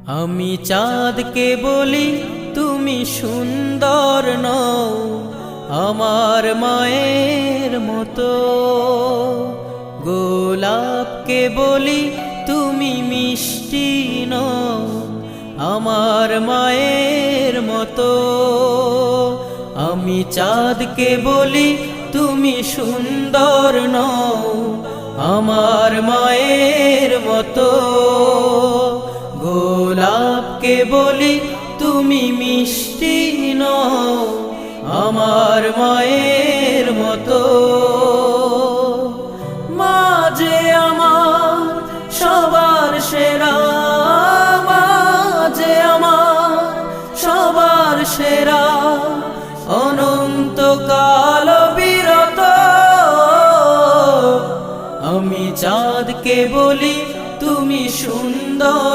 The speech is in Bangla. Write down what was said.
আমি চাঁদকে বলি তুমি সুন্দর নও আমার মায়ের মতো, গোলাপকে বলি তুমি মিষ্টি নও আমার মায়ের মতো। আমি চাঁদকে বলি তুমি সুন্দর নও আমার মায়ের মতো, গোলাপকে বলি তুমি মিষ্টি নও আমার মায়ের মতো। মা যে আমার সবার সেরা, মা যে আমার সবার সেরা, অনন্তকাল বিরত। আমি চাঁদকে বলি তুমি সুন্দর